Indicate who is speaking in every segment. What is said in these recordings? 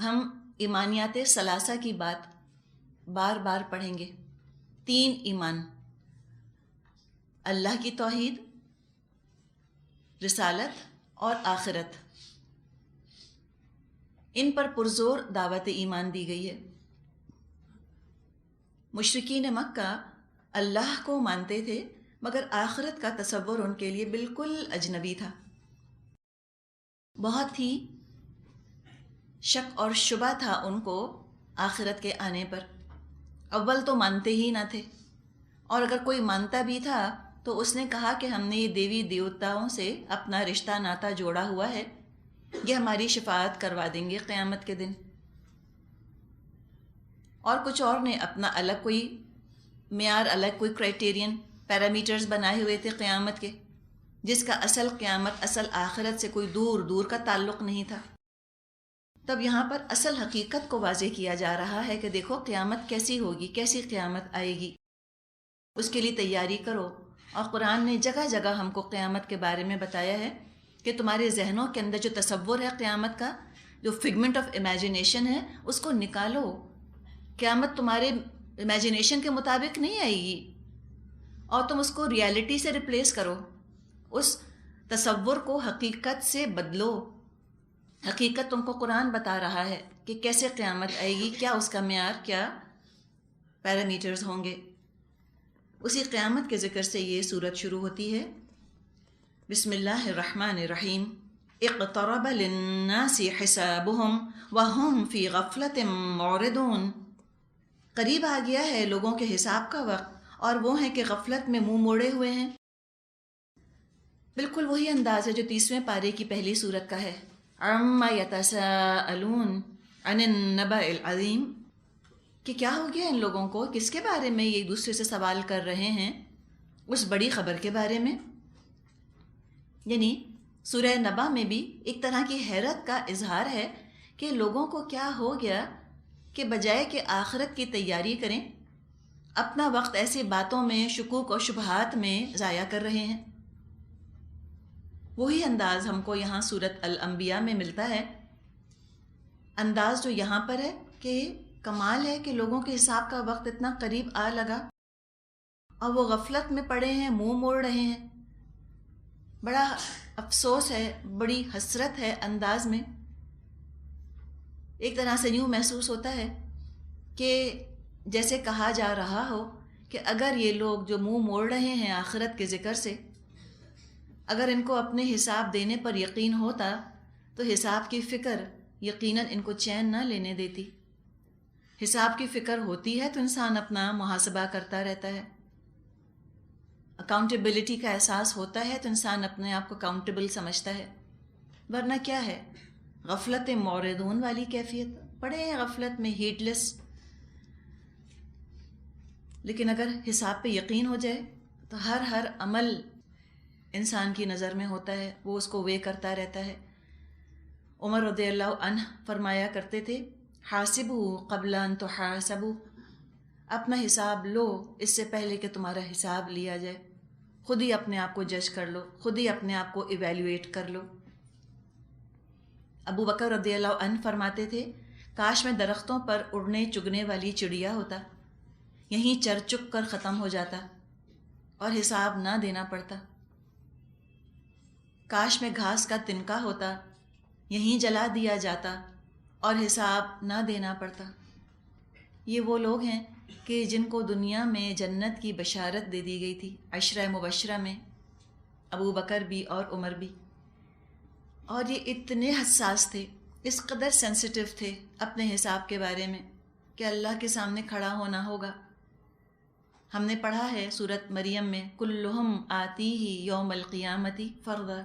Speaker 1: ہم ایمانیات ثلاثہ کی بات بار بار پڑھیں گے. 3 ایمان: اللہ کی توحید، رسالت اور آخرت. ان پر پرزور دعوت ایمان دی گئی ہے. مشرکین مکہ اللہ کو مانتے تھے مگر آخرت کا تصور ان کے لیے بالکل اجنبی تھا. بہت ہی شک اور شبہ تھا ان کو آخرت کے آنے پر. اول تو مانتے ہی نہ تھے، اور اگر کوئی مانتا بھی تھا تو اس نے کہا کہ ہم نے یہ دیوی دیوتاؤں سے اپنا رشتہ ناتا جوڑا ہوا ہے، یہ ہماری شفاعت کروا دیں گے قیامت کے دن. اور کچھ اور نے اپنا الگ کوئی معیار، الگ کوئی کرائٹیرین، پیرامیٹرز بنائے ہوئے تھے قیامت کے، جس کا اصل قیامت، اصل آخرت سے کوئی دور دور کا تعلق نہیں تھا. تب یہاں پر اصل حقیقت کو واضح کیا جا رہا ہے کہ دیکھو قیامت کیسی ہوگی، کیسی قیامت آئے گی، اس کے لیے تیاری کرو. اور قرآن نے جگہ جگہ ہم کو قیامت کے بارے میں بتایا ہے کہ تمہارے ذہنوں کے اندر جو تصور ہے قیامت کا، جو فگمنٹ آف امیجنیشن ہے، اس کو نکالو. قیامت تمہارے امیجنیشن کے مطابق نہیں آئے گی، اور تم اس کو ریالٹی سے ریپلیس کرو. اس تصور کو حقیقت سے بدلو. حقیقت تم کو قرآن بتا رہا ہے کہ کیسے قیامت آئے گی، کیا اس کا معیار، کیا پیرامیٹرز ہوں گے. اسی قیامت کے ذکر سے یہ صورت شروع ہوتی ہے. بسم اللہ الرحمن الرحیم. اقترب للناس حسابهم وهم فی غفلۃ معرضون. قریب آ گیا ہے لوگوں کے حساب کا وقت، اور وہ ہیں کہ غفلت میں منہ موڑے ہوئے ہیں. بالکل وہی انداز ہے جو 30ویں پارے کی پہلی صورت کا ہے. عما یتساءلون عن النبأ العظیم، کہ کیا ہو گیا ان لوگوں کو، کس کے بارے میں یہ ایک دوسرے سے سوال کر رہے ہیں، اس بڑی خبر کے بارے میں. یعنی سورہ نبا میں بھی ایک طرح کی حیرت کا اظہار ہے کہ لوگوں کو کیا ہو گیا کہ بجائے کہ آخرت کی تیاری کریں، اپنا وقت ایسی باتوں میں، شکوک اور شبہات میں ضائع کر رہے ہیں. وہی انداز ہم کو یہاں سورۃ الانبیاء میں ملتا ہے. انداز جو یہاں پر ہے کہ کمال ہے کہ لوگوں کے حساب کا وقت اتنا قریب آ لگا اور وہ غفلت میں پڑے ہیں، منہ موڑ رہے ہیں. بڑا افسوس ہے، بڑی حسرت ہے انداز میں. ایک طرح سے یوں محسوس ہوتا ہے کہ جیسے کہا جا رہا ہو کہ اگر یہ لوگ جو منہ موڑ رہے ہیں آخرت کے ذکر سے، اگر ان کو اپنے حساب دینے پر یقین ہوتا تو حساب کی فکر یقیناً ان کو چین نہ لینے دیتی. حساب کی فکر ہوتی ہے تو انسان اپنا محاسبہ کرتا رہتا ہے. اکاؤنٹیبلٹی کا احساس ہوتا ہے تو انسان اپنے آپ کو اکاؤنٹیبل سمجھتا ہے. ورنہ کیا ہے، غفلت معرضون والی کیفیت، پڑے ہیں غفلت میں، ہیٹ لیس. لیکن اگر حساب پہ یقین ہو جائے تو ہر عمل انسان کی نظر میں ہوتا ہے، وہ اس کو وے کرتا رہتا ہے. عمر رضی اللہ عنہ فرمایا کرتے تھے، حاسبوا قبل ان تحاسبوا، اپنا حساب لو اس سے پہلے کہ تمہارا حساب لیا جائے. خود ہی اپنے آپ کو جج کر لو، خود ہی اپنے آپ کو ایویلویٹ کر لو. ابو بکر رضی اللہ عنہ فرماتے تھے، کاش میں درختوں پر اڑنے چگنے والی چڑیا ہوتا، یہیں چر چک کر ختم ہو جاتا اور حساب نہ دینا پڑتا. کاش میں گھاس کا تنکا ہوتا، یہیں جلا دیا جاتا اور حساب نہ دینا پڑتا. یہ وہ لوگ ہیں کہ جن کو دنیا میں جنت کی بشارت دے دی گئی تھی، عشرہ مبشرہ میں، ابو بکر بھی اور عمر بھی. اور یہ اتنے حساس تھے، اس قدر سینسٹیو تھے اپنے حساب کے بارے میں کہ اللہ کے سامنے کھڑا ہونا ہوگا. ہم نے پڑھا ہے سورۃ مریم میں، کلہم آتیہ یوم القیامت فردا،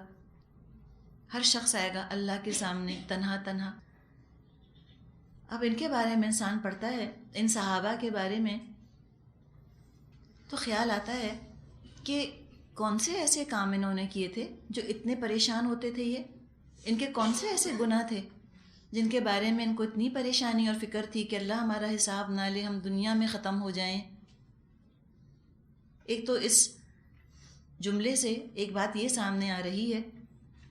Speaker 1: ہر شخص آئے گا اللہ کے سامنے تنہا تنہا. اب ان کے بارے میں انسان پڑھتا ہے، ان صحابہ کے بارے میں، تو خیال آتا ہے کہ کون سے ایسے کام انہوں نے کیے تھے جو اتنے پریشان ہوتے تھے. یہ ان کے کون سے ایسے گناہ تھے جن کے بارے میں ان کو اتنی پریشانی اور فکر تھی کہ اللہ ہمارا حساب نہ لے، ہم دنیا میں ختم ہو جائیں. ایک تو اس جملے سے ایک بات یہ سامنے آ رہی ہے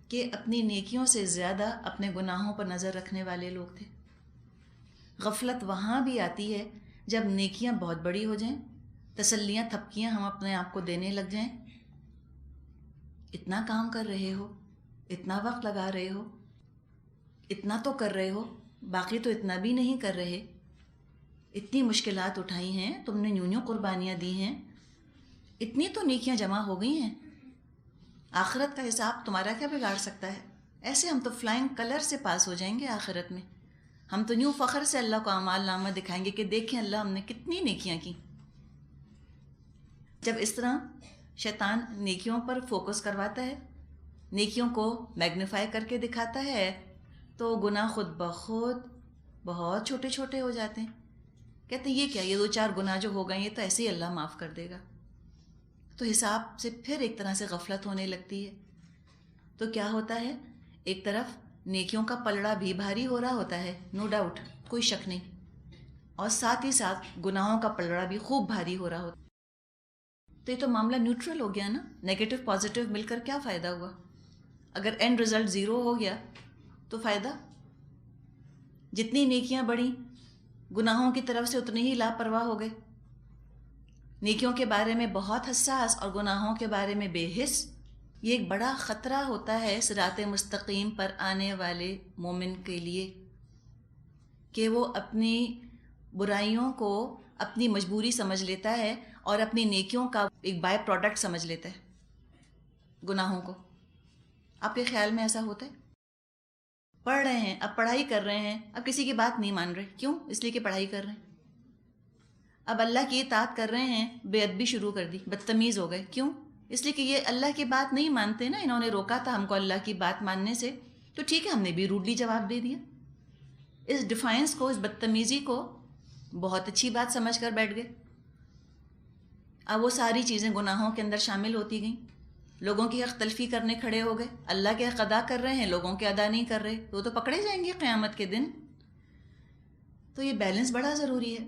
Speaker 1: کہ اپنی نیکیوں سے زیادہ اپنے گناہوں پر نظر رکھنے والے لوگ تھے. غفلت وہاں بھی آتی ہے جب نیکیاں بہت بڑی ہو جائیں، تسلیاں تھپکیاں ہم اپنے آپ کو دینے لگ جائیں. اتنا کام کر رہے ہو، اتنا وقت لگا رہے ہو، اتنا تو کر رہے ہو، باقی تو اتنا بھی نہیں کر رہے، اتنی مشکلات اٹھائی ہیں تم نے، یوں قربانیاں دی ہیں، اتنی تو نیکیاں جمع ہو گئی ہیں، آخرت کا حساب تمہارا کیا بگاڑ سکتا ہے؟ ایسے ہم تو فلائنگ کلر سے پاس ہو جائیں گے آخرت میں. ہم تو یوں فخر سے اللہ کو اعمال نامہ دکھائیں گے کہ دیکھیں اللہ ہم نے کتنی نیکیاں کی. جب اس طرح شیطان نیکیوں پر فوکس کرواتا ہے، نیکیوں کو میگنیفائی کر کے دکھاتا ہے، تو گناہ خود بخود بہت چھوٹے چھوٹے ہو جاتے ہیں. کہتے ہیں یہ کیا، یہ 2-4 گناہ جو ہو گئے یہ تو ایسے ہی اللہ معاف کر دے گا. تو حساب سے پھر ایک طرح سے غفلت ہونے لگتی ہے. تو کیا ہوتا ہے، ایک طرف نیکیوں کا پلڑا بھی بھاری ہو رہا ہوتا ہے، نو ڈاؤٹ، کوئی شک نہیں، اور ساتھ ہی ساتھ گناہوں کا پلڑا بھی خوب بھاری ہو رہا ہوتا ہے. تو یہ تو معاملہ نیوٹرل ہو گیا نا، نیگیٹو پازیٹیو مل کر کیا فائدہ ہوا؟ اگر اینڈ رزلٹ 0 ہو گیا تو فائدہ؟ جتنی نیکیاں بڑھیں گناہوں کی طرف سے اتنے ہی لاپرواہ ہو گئے. نیکیوں کے بارے میں بہت حساس اور گناہوں کے بارے میں بے حس. یہ ایک بڑا خطرہ ہوتا ہے صراط مستقیم پر آنے والے مومن کے لیے، کہ وہ اپنی برائیوں کو اپنی مجبوری سمجھ لیتا ہے اور اپنی نیکیوں کا ایک بائی پروڈکٹ سمجھ لیتا ہے گناہوں کو. آپ کے خیال میں ایسا ہوتا ہے؟ پڑھ رہے ہیں، اب پڑھائی کر رہے ہیں، اب کسی کی بات نہیں مان رہے، کیوں؟ اس لیے کہ پڑھائی کر رہے ہیں. اب اللہ کی اطاعت کر رہے ہیں، بے ادبی شروع کر دی، بدتمیز ہو گئے، کیوں؟ اس لیے کہ یہ اللہ کی بات نہیں مانتے نا، انہوں نے روکا تھا ہم کو اللہ کی بات ماننے سے، تو ٹھیک ہے ہم نے بھی روڈلی جواب دے دیا. اس ڈیفائنس کو، اس بدتمیزی کو بہت اچھی بات سمجھ کر بیٹھ گئے. اب وہ ساری چیزیں گناہوں کے اندر شامل ہوتی گئیں. لوگوں کی حق تلفی کرنے کھڑے ہو گئے، اللہ کے حق ادا کر رہے ہیں، لوگوں کے ادا نہیں کر رہے، تو وہ تو پکڑے جائیں گے قیامت کے دن. تو یہ بیلنس بڑا ضروری ہے.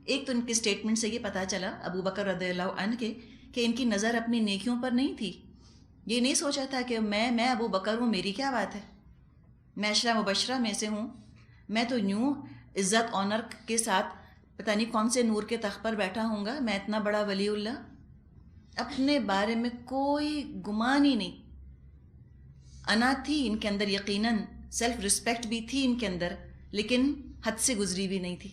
Speaker 1: ایک تو ان کی سٹیٹمنٹ سے یہ پتہ چلا ابو بکر رضی اللہ عنہ کے، کہ ان کی نظر اپنی نیکیوں پر نہیں تھی. یہ نہیں سوچا تھا کہ میں ابو بکر ہوں، میری کیا بات ہے، میں عشرہ مبشرہ میں سے ہوں، میں تو یوں عزت آنر کے ساتھ پتہ نہیں کون سے نور کے تخت پر بیٹھا ہوں گا، میں اتنا بڑا ولی اللہ. اپنے بارے میں کوئی گمان ہی نہیں. انا تھی ان کے اندر، یقیناً سیلف رسپیکٹ بھی تھی ان کے اندر، لیکن حد سے گزری بھی نہیں تھی.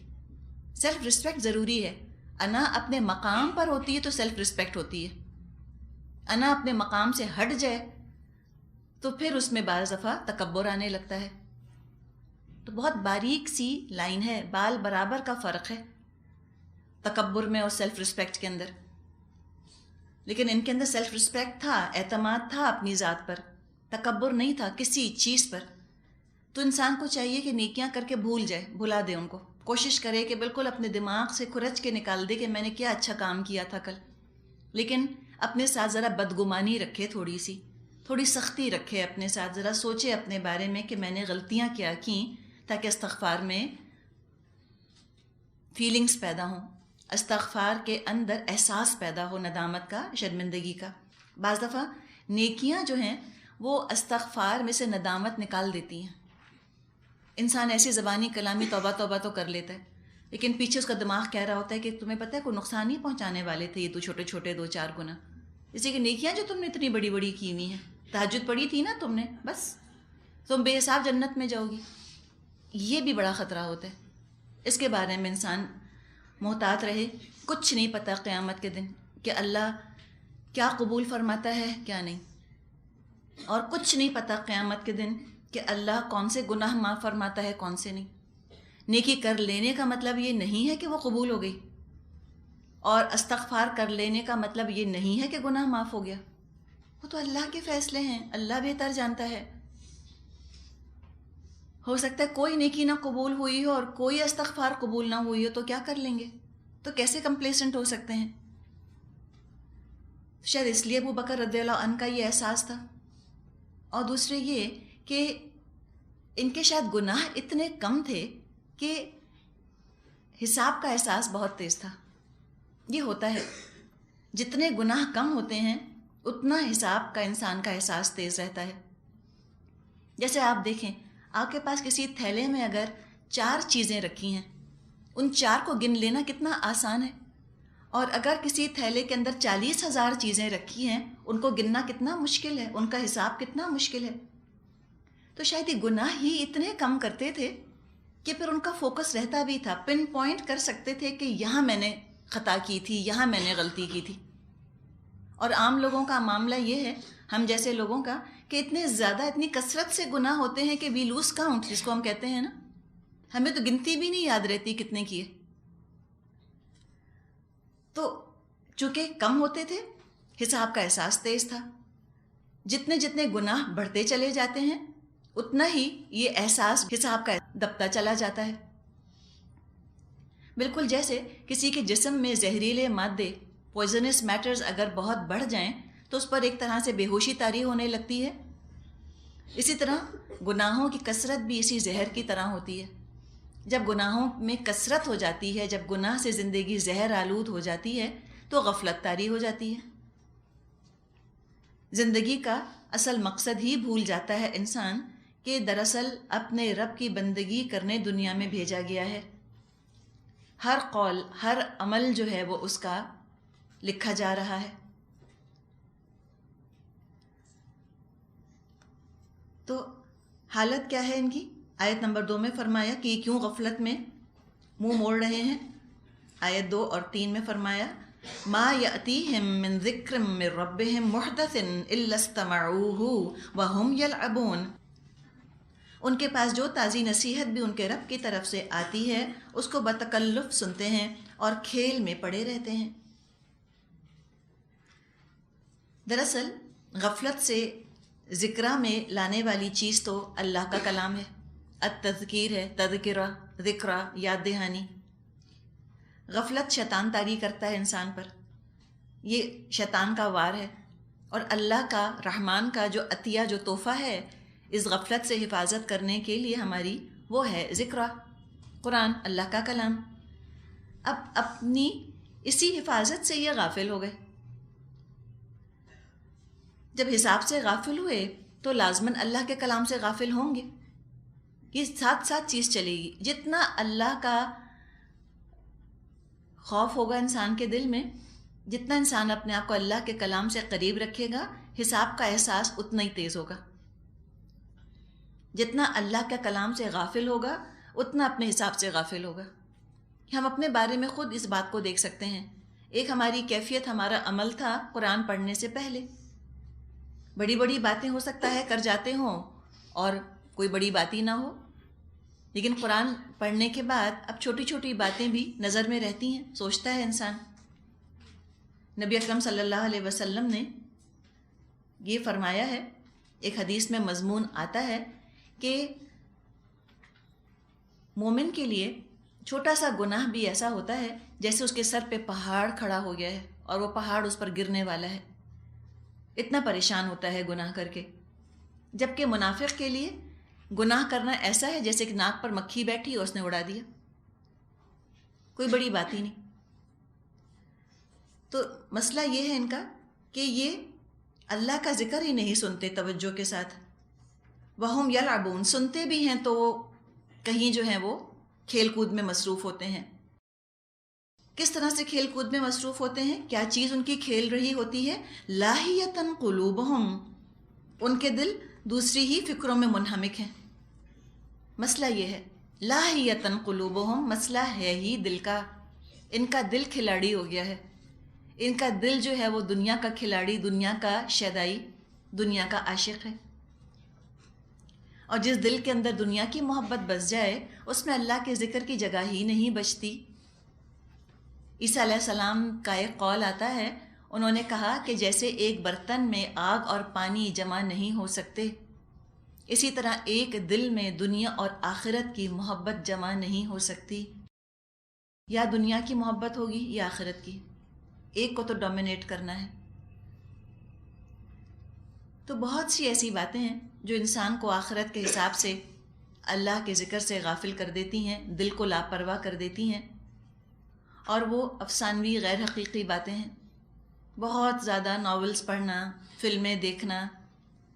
Speaker 1: سیلف رسپیکٹ ضروری ہے. انا اپنے مقام پر ہوتی ہے تو سیلف رسپیکٹ ہوتی ہے. انا اپنے مقام سے ہٹ جائے تو پھر اس میں بعض دفعہ تکبر آنے لگتا ہے. تو بہت باریک سی لائن ہے، بال برابر کا فرق ہے تکبر میں اور سیلف رسپیکٹ کے اندر. لیکن ان کے اندر سیلف رسپیکٹ تھا، اعتماد تھا اپنی ذات پر، تکبر نہیں تھا کسی چیز پر. تو انسان کو چاہیے کہ نیکیاں کر کے بھول جائے، بھلا دے ان کو، کوشش کرے کہ بالکل اپنے دماغ سے کھرچ کے نکال دے کہ میں نے کیا اچھا کام کیا تھا کل. لیکن اپنے ساتھ ذرا بدگمانی رکھے، تھوڑی سختی رکھے اپنے ساتھ، ذرا سوچے اپنے بارے میں کہ میں نے غلطیاں کیا کیں، تاکہ استغفار میں فیلنگز پیدا ہوں، استغفار کے اندر احساس پیدا ہو ندامت کا، شرمندگی کا. بعض دفعہ نیکیاں جو ہیں وہ استغفار میں سے ندامت نکال دیتی ہیں. انسان ایسی زبانی کلامی توبہ توبہ تو کر لیتا ہے، لیکن پیچھے اس کا دماغ کہہ رہا ہوتا ہے کہ تمہیں پتہ ہے کوئی نقصان نہیں پہنچانے والے تھے یہ تو چھوٹے چھوٹے 2-4 گناہ. اسی کہ نیکیاں جو تم نے اتنی بڑی بڑی کی ہوئی ہیں، تہجد پڑھی تھی نا تم نے، بس تم بے حساب جنت میں جاؤ گی. یہ بھی بڑا خطرہ ہوتا ہے. اس کے بارے میں انسان محتاط رہے. کچھ نہیں پتہ قیامت کے دن کہ اللہ کیا قبول فرماتا ہے کیا نہیں، اور کچھ نہیں پتہ قیامت کے دن کہ اللہ کون سے گناہ معاف فرماتا ہے کون سے نہیں. نیکی کر لینے کا مطلب یہ نہیں ہے کہ وہ قبول ہو گئی، اور استغفار کر لینے کا مطلب یہ نہیں ہے کہ گناہ معاف ہو گیا. وہ تو اللہ کے فیصلے ہیں، اللہ بہتر جانتا ہے. ہو سکتا ہے کوئی نیکی نہ قبول ہوئی ہو اور کوئی استغفار قبول نہ ہوئی ہو، تو کیا کر لیں گے؟ تو کیسے کمپلیسنٹ ہو سکتے ہیں؟ شاید اس لیے ابو بکر رضی اللہ عنہ کا یہ احساس تھا. اور دوسرے یہ کہ ان کے شاید گناہ اتنے کم تھے کہ حساب کا احساس بہت تیز تھا. یہ ہوتا ہے جتنے گناہ کم ہوتے ہیں اتنا حساب کا انسان کا احساس تیز رہتا ہے. جیسے آپ دیکھیں، آپ کے پاس کسی تھیلے میں اگر 4 چیزیں رکھی ہیں، ان 4 کو گن لینا کتنا آسان ہے، اور اگر کسی تھیلے کے اندر 40,000 چیزیں رکھی ہیں، ان کو گننا کتنا مشکل ہے، ان کا حساب کتنا مشکل ہے۔ تو شاید یہ گناہ ہی اتنے کم کرتے تھے کہ پھر ان کا فوکس رہتا بھی تھا، پن پوائنٹ کر سکتے تھے کہ یہاں میں نے خطا کی تھی، یہاں میں نے غلطی کی تھی۔ اور عام لوگوں کا معاملہ یہ ہے، ہم جیسے لوگوں کا، کہ اتنے زیادہ، اتنی کثرت سے گناہ ہوتے ہیں کہ وی لوز کاؤنٹ، جس کو ہم کہتے ہیں نا، ہمیں تو گنتی بھی نہیں یاد رہتی کتنے کیے۔ تو چونکہ کم ہوتے تھے، حساب کا احساس تیز تھا، جتنے جتنے گناہ بڑھتے چلے جاتے ہیں اتنا ہی یہ احساس حساب کا دبتا چلا جاتا ہے۔ بالکل جیسے کسی کے جسم میں زہریلے مادے، پوائزنس میٹرز اگر بہت بڑھ جائیں تو اس پر ایک طرح سے بے ہوشی طاری ہونے لگتی ہے، اسی طرح گناہوں کی کثرت بھی اسی زہر کی طرح ہوتی ہے۔ جب گناہوں میں کثرت ہو جاتی ہے، جب گناہ سے زندگی زہر آلود ہو جاتی ہے تو غفلت طاری ہو جاتی ہے، زندگی کا اصل مقصد ہی بھول جاتا ہے انسان کہ دراصل اپنے رب کی بندگی کرنے دنیا میں بھیجا گیا ہے۔ ہر قول، ہر عمل جو ہے وہ اس کا لکھا جا رہا ہے۔ تو حالت کیا ہے ان کی؟ آیت نمبر 2 میں فرمایا کہ یہ کیوں غفلت میں منہ موڑ رہے ہیں۔ آیت 2 اور 3 میں فرمایا ما یأتیہم من ذکر من ربہم محدث الا استمعوہ وہم یلعبون، ان کے پاس جو تازی نصیحت بھی ان کے رب کی طرف سے آتی ہے اس کو بتکلف سنتے ہیں اور کھیل میں پڑے رہتے ہیں۔ دراصل غفلت سے ذکرہ میں لانے والی چیز تو اللہ کا کلام ہے، التذکیر ہے، تذکرہ، ذکرہ، یاد دہانی۔ غفلت شیطان طاری کرتا ہے انسان پر، یہ شیطان کا وار ہے، اور اللہ کا، رحمان کا جو عطیہ، جو تحفہ ہے اس غفلت سے حفاظت کرنے کے لیے ہماری، وہ ہے ذکرہ، قرآن، اللہ کا کلام۔ اب اپنی اسی حفاظت سے یہ غافل ہو گئے۔ جب حساب سے غافل ہوئے تو لازماً اللہ کے کلام سے غافل ہوں گے۔ یہ ساتھ ساتھ چیز چلے گی، جتنا اللہ کا خوف ہوگا انسان کے دل میں، جتنا انسان اپنے آپ کو اللہ کے کلام سے قریب رکھے گا، حساب کا احساس اتنا ہی تیز ہوگا۔ جتنا اللہ کے کلام سے غافل ہوگا اتنا اپنے حساب سے غافل ہوگا۔ ہم اپنے بارے میں خود اس بات کو دیکھ سکتے ہیں۔ ایک ہماری کیفیت، ہمارا عمل تھا قرآن پڑھنے سے پہلے، بڑی بڑی باتیں ہو سکتا ہے کر جاتے ہوں اور کوئی بڑی بات ہی نہ ہو، لیکن قرآن پڑھنے کے بعد اب چھوٹی چھوٹی باتیں بھی نظر میں رہتی ہیں، سوچتا ہے انسان۔ نبی اکرم صلی اللہ علیہ وسلم نے یہ فرمایا ہے، ایک حدیث میں مضمون آتا ہے کہ مومن کے لیے چھوٹا سا گناہ بھی ایسا ہوتا ہے جیسے اس کے سر پہ پہاڑ کھڑا ہو گیا ہے اور وہ پہاڑ اس پر گرنے والا ہے، اتنا پریشان ہوتا ہے گناہ کر کے۔ جبکہ منافق کے لیے گناہ کرنا ایسا ہے جیسے کہ ناک پر مکھی بیٹھی اور اس نے اڑا دیا، کوئی بڑی بات ہی نہیں۔ تو مسئلہ یہ ہے ان کا کہ یہ اللہ کا ذکر ہی نہیں سنتے توجہ کے ساتھ، وہم یلعبون، سنتے بھی ہیں تو کہیں جو ہیں وہ کھیل کود میں مصروف ہوتے ہیں۔ کس طرح سے کھیل کود میں مصروف ہوتے ہیں؟ کیا چیز ان کی کھیل رہی ہوتی ہے؟ لاہیتاً قلوبہم، ان کے دل دوسری ہی فکروں میں منہمک ہیں۔ مسئلہ یہ ہے، لاہیتاً قلوبہم، مسئلہ ہے ہی دل کا، ان کا دل کھلاڑی ہو گیا ہے، ان کا دل جو ہے وہ دنیا کا کھلاڑی، دنیا کا شیدائی، دنیا کا عاشق ہے۔ اور جس دل کے اندر دنیا کی محبت بس جائے اس میں اللہ کے ذکر کی جگہ ہی نہیں بچتی۔ عیسیٰ علیہ السلام کا ایک قول آتا ہے، انہوں نے کہا کہ جیسے ایک برتن میں آگ اور پانی جمع نہیں ہو سکتے، اسی طرح ایک دل میں دنیا اور آخرت کی محبت جمع نہیں ہو سکتی۔ یا دنیا کی محبت ہوگی یا آخرت کی، ایک کو تو ڈومینیٹ کرنا ہے۔ تو بہت سی ایسی باتیں ہیں جو انسان کو آخرت کے حساب سے، اللہ کے ذکر سے غافل کر دیتی ہیں، دل کو لاپرواہ کر دیتی ہیں، اور وہ افسانوی غیر حقیقی باتیں ہیں۔ بہت زیادہ ناولز پڑھنا، فلمیں دیکھنا،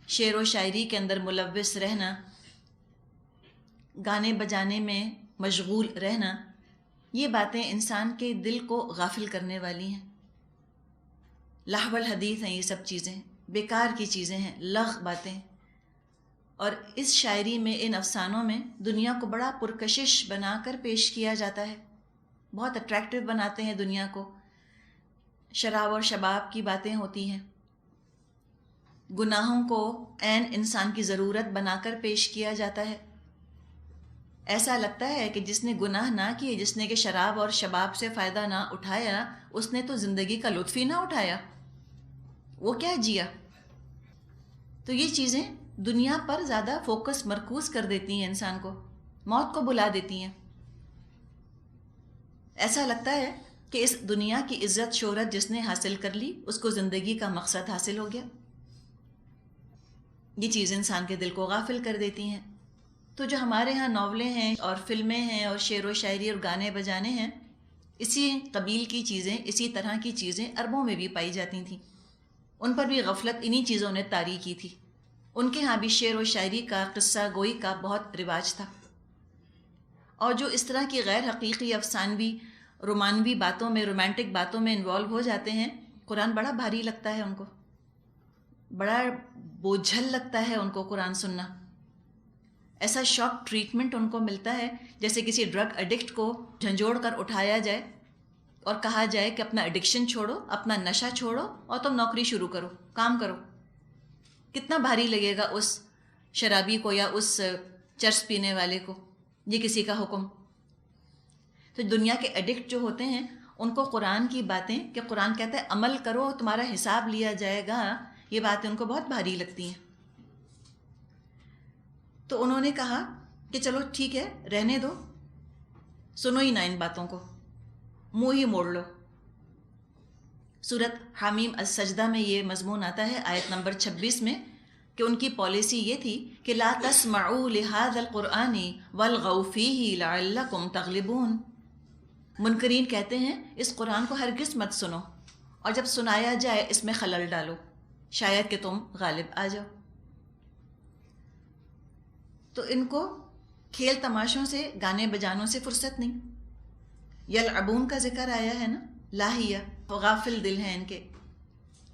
Speaker 1: شعر و شاعری کے اندر ملوث رہنا، گانے بجانے میں مشغول رہنا، یہ باتیں انسان کے دل کو غافل کرنے والی ہیں. لہو الحدیث ہیں یہ سب چیزیں، بیکار کی چیزیں ہیں، لغ باتیں. اور اس شاعری میں، ان افسانوں میں دنیا کو بڑا پرکشش بنا کر پیش کیا جاتا ہے، بہت اٹریکٹیو بناتے ہیں دنیا کو. شراب اور شباب کی باتیں ہوتی ہیں، گناہوں کو عین انسان کی ضرورت بنا کر پیش کیا جاتا ہے. ایسا لگتا ہے کہ جس نے گناہ نہ کیے، جس نے کہ شراب اور شباب سے فائدہ نہ اٹھایا، اس نے تو زندگی کا لطف ہی نہ اٹھایا، وہ کیا جیا. تو یہ چیزیں دنیا پر زیادہ فوکس مرکوز کر دیتی ہیں، انسان کو موت کو بلا دیتی ہیں. ایسا لگتا ہے کہ اس دنیا کی عزت شہرت جس نے حاصل کر لی، اس کو زندگی کا مقصد حاصل ہو گیا. یہ چیز انسان کے دل کو غافل کر دیتی ہیں. تو جو ہمارے ہاں ناولیں ہیں اور فلمیں ہیں اور شعر و شاعری اور گانے بجانے ہیں، اسی قبیل کی چیزیں، اسی طرح کی چیزیں عربوں میں بھی پائی جاتی تھیں. ان پر بھی غفلت انہی چیزوں نے طاری کی تھی. ان کے ہاں بھی شعر و شاعری کا، قصہ گوئی کا بہت رواج تھا. اور جو اس طرح کی غیر حقیقی، افسانوی، رومانوی باتوں میں، رومانٹک باتوں میں انوالو ہو جاتے ہیں، قرآن بڑا بھاری لگتا ہے ان کو، بڑا بوجھل لگتا ہے ان کو قرآن سننا. ایسا شاک ٹریٹمنٹ ان کو ملتا ہے جیسے کسی ڈرگ ایڈکٹ کو جھنجھوڑ کر اٹھایا جائے اور کہا جائے کہ اپنا ایڈکشن چھوڑو، اپنا نشہ چھوڑو اور تم نوکری شروع کرو، کام کرو. کتنا بھاری لگے گا اس شرابی کو یا اس چرس پینے والے کو یہ کسی کا حکم. تو دنیا کے ایڈکٹ جو ہوتے ہیں ان کو قرآن کی باتیں، کہ قرآن کہتا ہے عمل کرو تمہارا حساب لیا جائے گا، یہ باتیں ان کو بہت بھاری لگتی ہیں. تو انہوں نے کہا کہ چلو ٹھیک ہے، رہنے دو، سنو ہی نہ ان باتوں کو، منہ ہی موڑ لو. سورۃ حامیم السجدہ میں یہ مضمون آتا ہے آیت نمبر 26 میں کہ ان کی پالیسی یہ تھی کہ لا تسمعوا لهذا القرآن والغوا فیہ لعلکم تغلبون. منکرین کہتے ہیں اس قرآن کو ہرگز مت سنو، اور جب سنایا جائے اس میں خلل ڈالو، شاید کہ تم غالب آ جاؤ. تو ان کو کھیل تماشوں سے، گانے بجانوں سے فرصت نہیں. یلعبون کا ذکر آیا ہے نا، لاہیہ، غافل دل ہیں ان کے،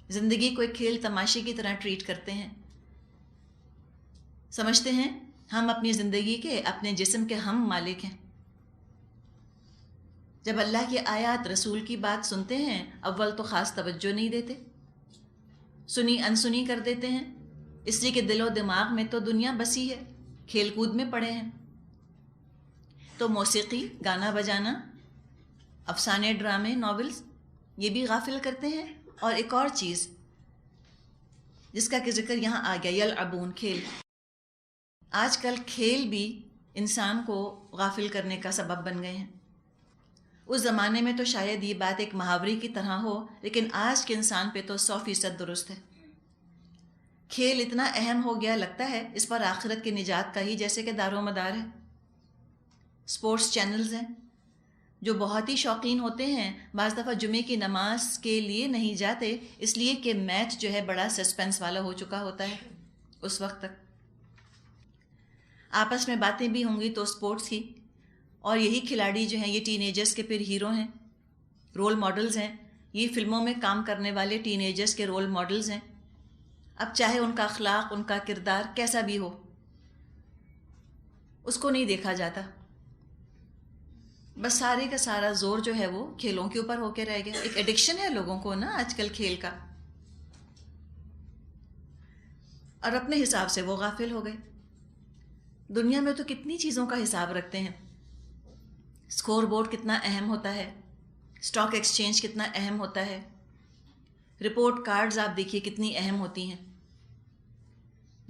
Speaker 1: زندگی کو ایک کھیل تماشے کی طرح ٹریٹ کرتے ہیں. سمجھتے ہیں ہم اپنی زندگی کے، اپنے جسم کے ہم مالک ہیں. جب اللہ کی آیات، رسول کی بات سنتے ہیں، اول تو خاص توجہ نہیں دیتے، سنی انسنی کر دیتے ہیں، اس لیے کہ دل و دماغ میں تو دنیا بسی ہے، کھیل کود میں پڑے ہیں. تو موسیقی، گانا بجانا، افسانے، ڈرامے، ناولز، یہ بھی غافل کرتے ہیں. اور ایک اور چیز جس کا کہ ذکر یہاں آ گیا، یلعبون، کھیل. آج کل کھیل بھی انسان کو غافل کرنے کا سبب بن گئے ہیں. اس زمانے میں تو شاید یہ بات ایک محاورے کی طرح ہو، لیکن آج کے انسان پہ تو 100% درست ہے. کھیل اتنا اہم ہو گیا، لگتا ہے اس پر آخرت کی نجات کا ہی جیسے کہ دار و مدار ہے. سپورٹس چینلز ہیں جو بہت ہی شوقین ہوتے ہیں، بعض دفعہ جمعے کی نماز کے لیے نہیں جاتے، اس لیے کہ میچ جو ہے بڑا سسپینس والا ہو چکا ہوتا ہے اس وقت تک. آپس میں باتیں بھی ہوں گی تو سپورٹس کی، اور یہی کھلاڑی جو ہیں یہ ٹین ایجرز کے پھر ہیرو ہیں، رول ماڈلز ہیں. یہ فلموں میں کام کرنے والے ٹین ایجرز کے رول ماڈلز ہیں. اب چاہے ان کا اخلاق، ان کا کردار کیسا بھی ہو، اس کو نہیں دیکھا جاتا. بس سارے کا سارا زور جو ہے وہ کھیلوں کے اوپر ہو کے رہ گیا. ایک ایڈکشن ہے لوگوں کو نا آج کل کھیل کا، اور اپنے حساب سے وہ غافل ہو گئے. دنیا میں تو کتنی چیزوں کا حساب رکھتے ہیں. اسکور بورڈ کتنا اہم ہوتا ہے، اسٹاک ایکسچینج کتنا اہم ہوتا ہے، رپورٹ کارڈز آپ دیکھیے کتنی اہم ہوتی ہیں.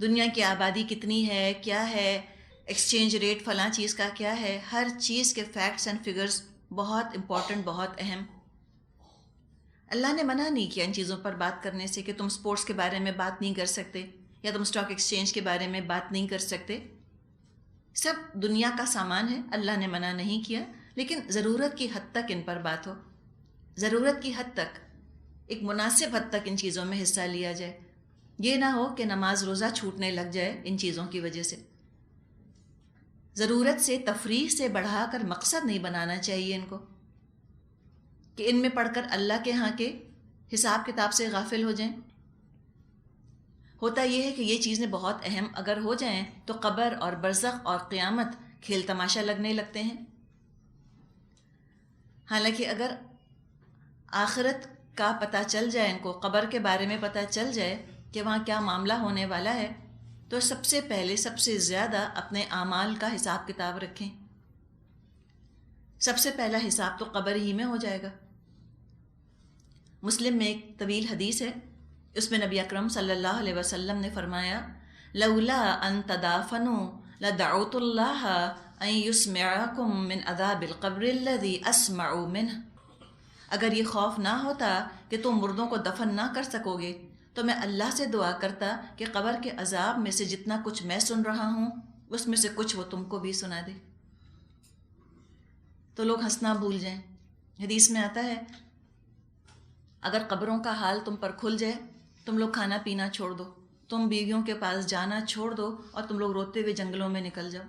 Speaker 1: دنیا کی آبادی کتنی ہے، کیا ہے، ایکسچینج ریٹ فلاں چیز کا کیا ہے، ہر چیز کے فیکٹس اینڈ فگرز بہت امپورٹنٹ، بہت اہم. اللہ نے منع نہیں کیا ان چیزوں پر بات کرنے سے کہ تم سپورٹس کے بارے میں بات نہیں کر سکتے یا تم اسٹاک ایکسچینج کے بارے میں بات نہیں کر سکتے. سب دنیا کا سامان ہے، اللہ نے منع نہیں کیا، لیکن ضرورت کی حد تک ان پر بات ہو، ضرورت کی حد تک، ایک مناسب حد تک ان چیزوں میں حصہ لیا جائے. یہ نہ ہو کہ نماز روزہ چھوٹنے لگ جائے ان چیزوں کی وجہ سے. ضرورت سے تفریح سے بڑھا کر مقصد نہیں بنانا چاہیے ان کو کہ ان میں پڑھ کر اللہ کے ہاں کے حساب کتاب سے غافل ہو جائیں. ہوتا یہ ہے کہ یہ چیزیں بہت اہم اگر ہو جائیں تو قبر اور برزخ اور قیامت کھیل تماشا لگنے لگتے ہیں. حالانکہ اگر آخرت کا پتہ چل جائے، ان کو قبر کے بارے میں پتہ چل جائے کہ وہاں کیا معاملہ ہونے والا ہے، تو سب سے پہلے سب سے زیادہ اپنے اعمال کا حساب کتاب رکھیں. سب سے پہلا حساب تو قبر ہی میں ہو جائے گا. مسلم میں ایک طویل حدیث ہے، اس میں نبی اکرم صلی اللہ علیہ وسلم نے فرمایا لولا ان تدافنوا لدعوت اللہ ان یسمعکم من عذاب القبر الذی اسمع منہ. اگر یہ خوف نہ ہوتا کہ تم مردوں کو دفن نہ کر سکو گے تو میں اللہ سے دعا کرتا کہ قبر کے عذاب میں سے جتنا کچھ میں سن رہا ہوں اس میں سے کچھ وہ تم کو بھی سنا دے. تو لوگ ہنسنا بھول جائیں. حدیث میں آتا ہے اگر قبروں کا حال تم پر کھل جائے، تم لوگ کھانا پینا چھوڑ دو، تم بیویوں کے پاس جانا چھوڑ دو اور تم لوگ روتے ہوئے جنگلوں میں نکل جاؤ.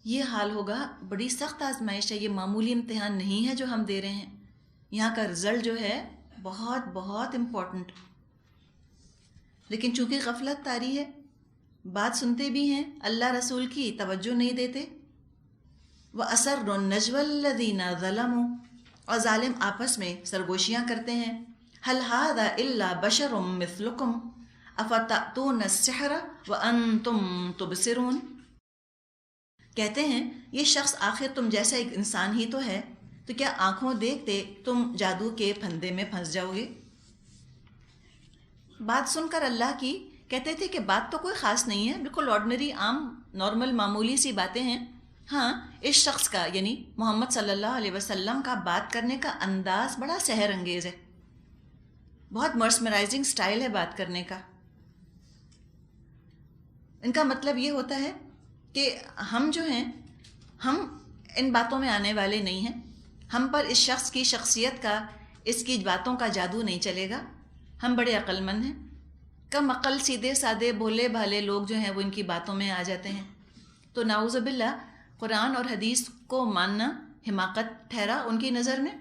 Speaker 1: یہ حال ہوگا. بڑی سخت آزمائش ہے، یہ معمولی امتحان نہیں ہے جو ہم دے رہے ہیں. یہاں کا رزلٹ جو ہے بہت بہت امپورٹنٹ. لیکن چونکہ غفلت طاری ہے، بات سنتے بھی ہیں، اللہ رسول کی توجہ نہیں دیتے. وَأَسَرُّ النَّجْوَى الَّذِينَ ظَلَمُوا، اور ظالم آپس میں سرگوشیاں کرتے ہیں. هَلْ هَذَا إِلَّا بَشَرٌ مِثْلُكُمْ أَفَتَأْتُونَ السِّحْرَ وَأَنْتُمْ تُبْصِرُونَ. کہتے ہیں یہ شخص آخر تم جیسا ایک انسان ہی تو ہے، تو کیا آنکھوں دیکھتے تم جادو کے پھندے میں پھنس جاؤ گے؟ بات سن کر اللہ کی کہتے تھے کہ بات تو کوئی خاص نہیں ہے، بالکل آرڈنری عام نارمل معمولی سی باتیں ہیں. ہاں، اس شخص کا یعنی محمد صلی اللہ علیہ وسلم کا بات کرنے کا انداز بڑا سحر انگیز ہے، بہت مرسمرائزنگ سٹائل ہے بات کرنے کا. ان کا مطلب یہ ہوتا ہے کہ ہم جو ہیں ہم ان باتوں میں آنے والے نہیں ہیں. ہم پر اس شخص کی شخصیت کا، اس کی باتوں کا جادو نہیں چلے گا. ہم بڑے عقل مند ہیں. کم عقل سیدھے سادے بھولے بھالے لوگ جو ہیں وہ ان کی باتوں میں آ جاتے ہیں. تو نعوذ باللہ قرآن اور حدیث کو ماننا حماقت ٹھہرا ان کی نظر میں،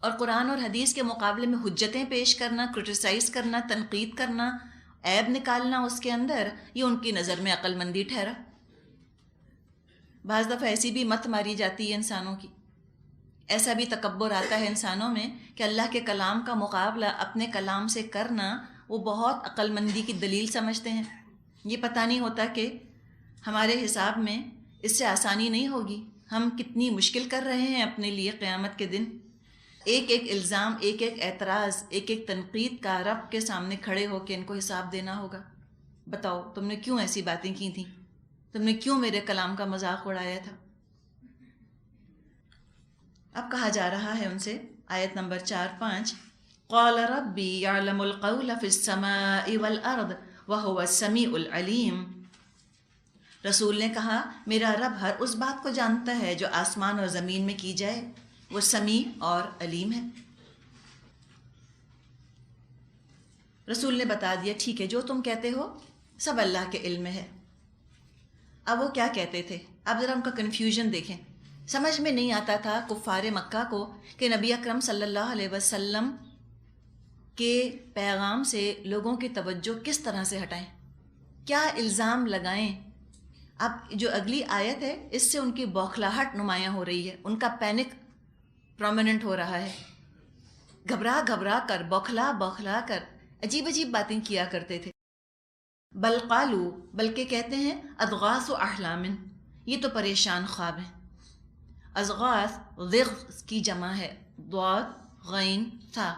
Speaker 1: اور قرآن اور حدیث کے مقابلے میں حجتیں پیش کرنا، کرٹیسائز کرنا، تنقید کرنا، عیب نکالنا اس کے اندر، یہ ان کی نظر میں عقل مندی ٹھہرا. بعض دفعہ ایسی بھی مت ماری جاتی ہے انسانوں کی، ایسا بھی تکبر آتا ہے انسانوں میں کہ اللہ کے کلام کا مقابلہ اپنے کلام سے کرنا وہ بہت عقل مندی کی دلیل سمجھتے ہیں. یہ پتہ نہیں ہوتا کہ ہمارے حساب میں اس سے آسانی نہیں ہوگی. ہم کتنی مشکل کر رہے ہیں اپنے لیے قیامت کے دن. ایک ایک الزام، ایک ایک اعتراض، ایک ایک تنقید کا رب کے سامنے کھڑے ہو کے ان کو حساب دینا ہوگا. بتاؤ تم نے کیوں ایسی باتیں کی تھیں؟ تم نے کیوں میرے کلام کا مذاق اڑایا تھا؟ اب کہا جا رہا ہے ان سے، آیت نمبر 4-5، قال ربی یعلم القول فی السماء والارض وہو السمیع العلیم. رسول نے کہا میرا رب ہر اس بات کو جانتا ہے جو آسمان اور زمین میں کی جائے، وہ سمیع اور علیم ہے. رسول نے بتا دیا ٹھیک ہے جو تم کہتے ہو سب اللہ کے علم میں ہے. اب وہ کیا کہتے تھے؟ اب ذرا ان کا کنفیوژن دیکھیں. سمجھ میں نہیں آتا تھا کفار مکہ کو کہ نبی اکرم صلی اللہ علیہ وسلم کے پیغام سے لوگوں کی توجہ کس طرح سے ہٹائیں، کیا الزام لگائیں. اب جو اگلی آیت ہے اس سے ان کی بوکھلاہٹ نمایاں ہو رہی ہے، ان کا پینک پرومیننٹ ہو رہا ہے. گھبرا گھبرا کر، بوکھلا بوکھلا کر عجیب عجیب باتیں کیا کرتے تھے. بل قالو، بلکہ کہتے ہیں اضغاث احلام، یہ تو پریشان خواب ہیں. اضغاث ضغث کی جمع ہے، ضاد غین تھا.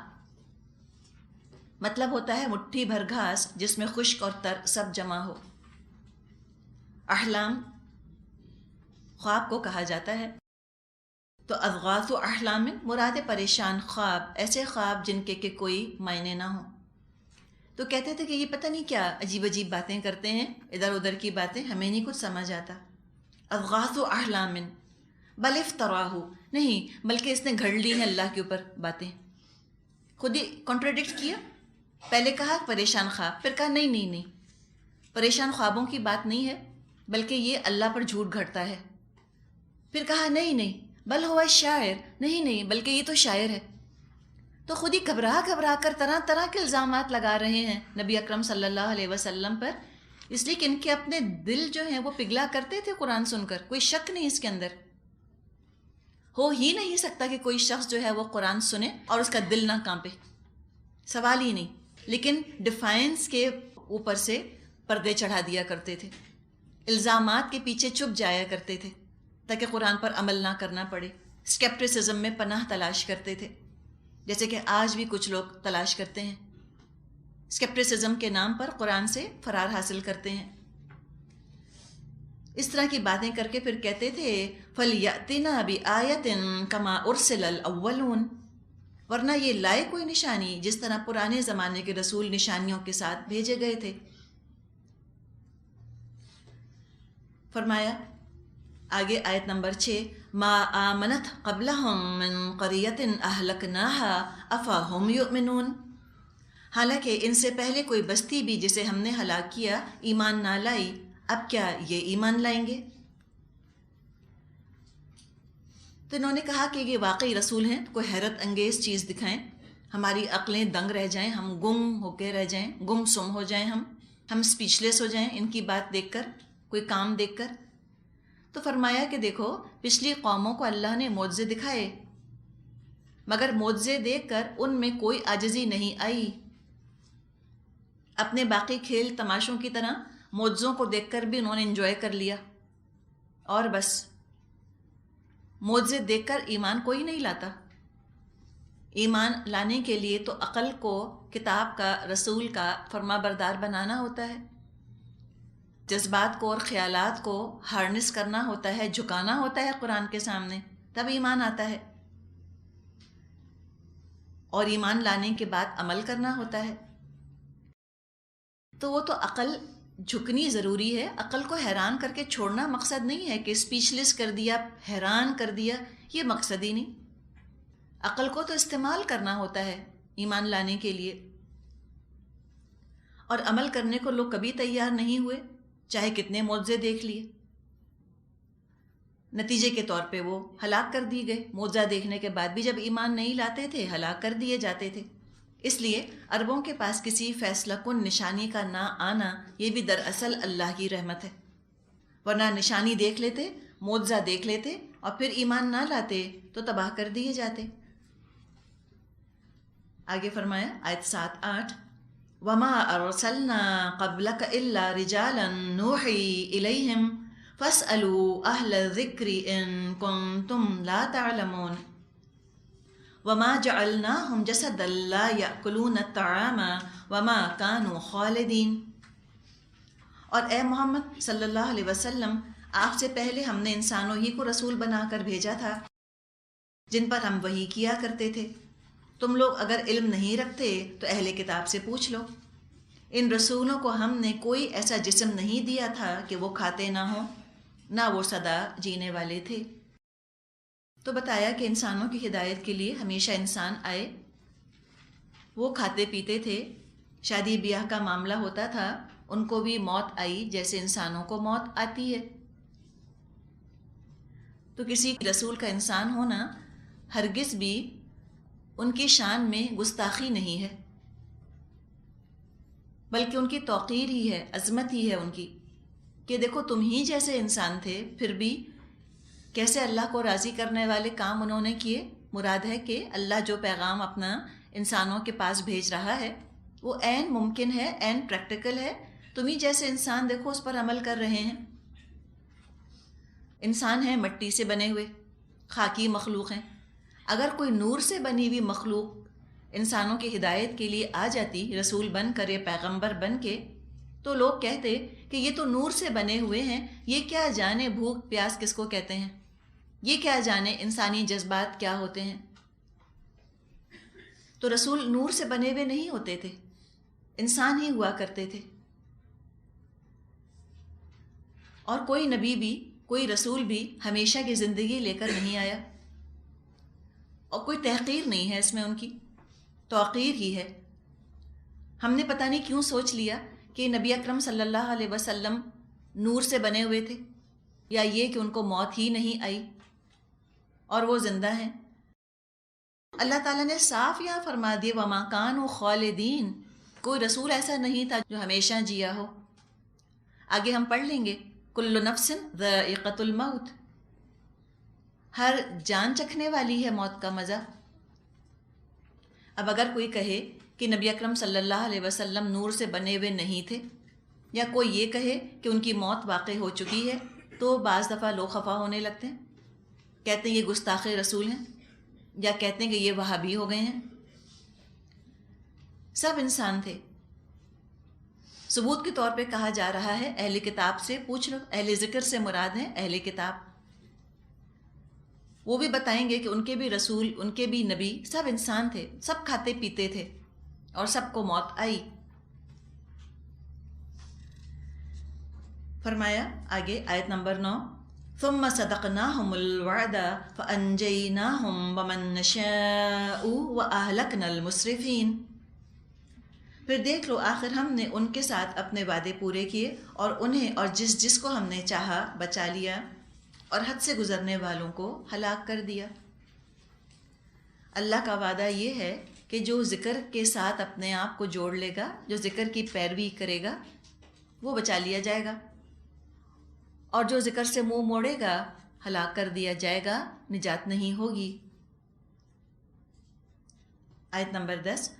Speaker 1: مطلب ہوتا ہے مٹھی بھر گھاس جس میں خشک اور تر سب جمع ہو. احلام خواب کو کہا جاتا ہے. تو اضغاث و احلام مراد پریشان خواب، ایسے خواب جن کے کہ کوئی معنی نہ ہو. تو کہتے تھے کہ یہ پتہ نہیں کیا عجیب عجیب باتیں کرتے ہیں، ادھر ادھر کی باتیں، ہمیں نہیں کچھ سمجھ آتا. اضغاث و احلام بل افتراہ، نہیں بلکہ اس نے گھڑ لی ہیں اللہ کے اوپر باتیں. خود ہی کانٹراڈکٹ کیا. پہلے کہا پریشان خواب، پھر کہا نہیں نہیں نہیں، پریشان خوابوں کی بات نہیں ہے، بلکہ یہ اللہ پر جھوٹ گھڑتا ہے۔ پھر کہا نہیں نہیں بل ہوا شاعر، نہیں نہیں بلکہ یہ تو شاعر ہے۔ تو خود ہی گھبرا گھبرا کر طرح طرح کے الزامات لگا رہے ہیں نبی اکرم صلی اللہ علیہ وسلم پر، اس لیے کہ ان کے اپنے دل جو ہیں وہ پگھلا کرتے تھے قرآن سن کر، کوئی شک نہیں اس کے اندر۔ ہو ہی نہیں سکتا کہ کوئی شخص جو ہے وہ قرآن سنے اور اس کا دل نہ کانپے، سوال ہی نہیں۔ لیکن ڈیفائنس کے اوپر سے پردے چڑھا دیا کرتے تھے، الزامات کے پیچھے چھپ جایا کرتے تھے تاکہ قرآن پر عمل نہ کرنا پڑے، اسکیپٹسزم میں پناہ تلاش کرتے تھے، جیسے کہ آج بھی کچھ لوگ تلاش کرتے ہیں، اسکیپٹسزم کے نام پر قرآن سے فرار حاصل کرتے ہیں۔ اس طرح کی باتیں کر کے پھر کہتے تھے فَلْيَأْتِنَا بِآيَةٍ كَمَا أُرْسِلَ الْأَوَّلُونَ، ورنہ یہ لائے کوئی نشانی جس طرح پرانے زمانے کے رسول نشانیوں کے ساتھ بھیجے گئے تھے۔ فرمایا آگے آیت نمبر 6 ما آمنت قبلہم من قریۃ اہلکناہا افاہم یؤمنون، حالانکہ ان سے پہلے کوئی بستی بھی جسے ہم نے ہلاک کیا ایمان نہ لائی، اب کیا یہ ایمان لائیں گے؟ تو انہوں نے کہا کہ یہ واقعی رسول ہیں، کوئی حیرت انگیز چیز دکھائیں، ہماری عقلیں دنگ رہ جائیں، ہم گم ہو کے رہ جائیں، گم سم ہو جائیں، ہم اسپیچلیس ہو جائیں ان کی بات دیکھ کر، کوئی کام دیکھ کر۔ تو فرمایا کہ دیکھو پچھلی قوموں کو اللہ نے معجزے دکھائے، مگر معجزے دیکھ کر ان میں کوئی عاجزی نہیں آئی، اپنے باقی کھیل تماشوں کی طرح معجزوں کو دیکھ کر بھی انہوں نے انجوائے کر لیا اور بس۔ معجزے دیکھ کر ایمان کوئی نہیں لاتا، ایمان لانے کے لیے تو عقل کو کتاب کا، رسول کا فرما بردار بنانا ہوتا ہے، جذبات کو اور خیالات کو ہارنس کرنا ہوتا ہے، جھکانا ہوتا ہے قرآن کے سامنے، تب ایمان آتا ہے، اور ایمان لانے کے بعد عمل کرنا ہوتا ہے۔ تو وہ تو عقل جھکنی ضروری ہے، عقل کو حیران کر کے چھوڑنا مقصد نہیں ہے کہ اسپیچلیس کر دیا، حیران کر دیا، یہ مقصد ہی نہیں۔ عقل کو تو استعمال کرنا ہوتا ہے ایمان لانے کے لیے، اور عمل کرنے کو لوگ کبھی تیار نہیں ہوئے، چاہے کتنے معجزے دیکھ لیے۔ نتیجے کے طور پہ وہ ہلاک کر دیے گئے، معجزہ دیکھنے کے بعد بھی جب ایمان نہیں لاتے تھے ہلاک کر دیے جاتے تھے۔ اس لیے عربوں کے پاس کسی فیصلہ کن نشانی کا نہ آنا یہ بھی دراصل اللہ کی رحمت ہے، ورنہ نشانی دیکھ لیتے، معجزہ دیکھ لیتے اور پھر ایمان نہ لاتے تو تباہ کر دیے جاتے۔ آگے فرمایا آیت 7-8 وَمَا أَرْسَلْنَا قَبْلَكَ إِلَّا رِجَالًا نُوحِي إِلَيْهِمْ فَاسْأَلُوا أَهْلَ الذِّكْرِ إِن كُنتُمْ لَا تَعْلَمُونَ وَمَا جَعَلْنَاهُمْ جَسَدًا لَا يَأْكُلُونَ الطَّعَامَ وَمَا كَانُوا خَالِدِينَ، اور اے محمد صلی اللہ علیہ وسلم، آپ سے پہلے ہم نے انسانوں ہی کو رسول بنا کر بھیجا تھا جن پر ہم وحی کیا کرتے تھے۔ تم لوگ اگر علم نہیں رکھتے تو اہل کتاب سے پوچھ لو، ان رسولوں کو ہم نے کوئی ایسا جسم نہیں دیا تھا کہ وہ کھاتے نہ ہوں، نہ وہ سدا جینے والے تھے۔ تو بتایا کہ انسانوں کی ہدایت کے لیے ہمیشہ انسان آئے، وہ کھاتے پیتے تھے، شادی بیاہ کا معاملہ ہوتا تھا، ان کو بھی موت آئی جیسے انسانوں کو موت آتی ہے۔ تو کسی رسول کا انسان ہونا ہرگز بھی ان کی شان میں گستاخی نہیں ہے، بلکہ ان کی توقیر ہی ہے، عظمت ہی ہے ان کی، کہ دیکھو تم ہی جیسے انسان تھے، پھر بھی کیسے اللہ کو راضی کرنے والے کام انہوں نے کیے۔ مراد ہے کہ اللہ جو پیغام اپنا انسانوں کے پاس بھیج رہا ہے وہ عین ممکن ہے، عین پریکٹیکل ہے، تم ہی جیسے انسان دیکھو اس پر عمل کر رہے ہیں۔ انسان ہیں مٹی سے بنے ہوئے، خاکی مخلوق ہیں، اگر کوئی نور سے بنی ہوئی مخلوق انسانوں کی ہدایت کے لیے آ جاتی رسول بن کر یا پیغمبر بن کے، تو لوگ کہتے کہ یہ تو نور سے بنے ہوئے ہیں، یہ کیا جانے بھوک پیاس کس کو کہتے ہیں، یہ کیا جانے انسانی جذبات کیا ہوتے ہیں۔ تو رسول نور سے بنے ہوئے نہیں ہوتے تھے، انسان ہی ہوا کرتے تھے، اور کوئی نبی بھی، کوئی رسول بھی ہمیشہ کی زندگی لے کر نہیں آیا، اور کوئی تحقیر نہیں ہے اس میں، ان کی توقیر ہی ہے۔ ہم نے پتہ نہیں کیوں سوچ لیا کہ نبی اکرم صلی اللہ علیہ وسلم نور سے بنے ہوئے تھے، یا یہ کہ ان کو موت ہی نہیں آئی اور وہ زندہ ہیں؟ اللہ تعالیٰ نے صاف یہاں فرما دیا وَمَا كَانُوا خَالِدِينَ، کوئی رسول ایسا نہیں تھا جو ہمیشہ جیا ہو۔ آگے ہم پڑھ لیں گے كُلُّ نَفْسٍ ذَائِقَةُ الْمَوْتِ، ہر جان چکھنے والی ہے موت کا مزہ۔ اب اگر کوئی کہے کہ نبی اکرم صلی اللہ علیہ وسلم نور سے بنے ہوئے نہیں تھے، یا کوئی یہ کہے کہ ان کی موت واقع ہو چکی ہے، تو بعض دفعہ لوگ خفا ہونے لگتے ہیں، کہتے ہیں یہ گستاخ رسول ہیں، یا کہتے ہیں کہ یہ وہابی ہو گئے ہیں۔ سب انسان تھے۔ ثبوت کے طور پہ کہا جا رہا ہے اہل کتاب سے پوچھ لو، اہل ذکر سے مراد ہیں اہل کتاب، وہ بھی بتائیں گے کہ ان کے بھی رسول، ان کے بھی نبی، سب انسان تھے، سب کھاتے پیتے تھے اور سب کو موت آئی۔ فرمایا آگے آیت نمبر 9 ثم صدقناهم الوعد فانجیناهم ومن نشاء واهلکنا المسرفین، پھر دیکھ لو آخر ہم نے ان کے ساتھ اپنے وعدے پورے کیے اور انہیں اور جس کو ہم نے چاہا بچا لیا، اور حد سے گزرنے والوں کو ہلاک کر دیا۔ اللہ کا وعدہ یہ ہے کہ جو ذکر کے ساتھ اپنے آپ کو جوڑ لے گا، جو ذکر کی پیروی کرے گا، وہ بچا لیا جائے گا، اور جو ذکر سے منہ موڑے گا ہلاک کر دیا جائے گا، نجات نہیں ہوگی۔ آیت نمبر 10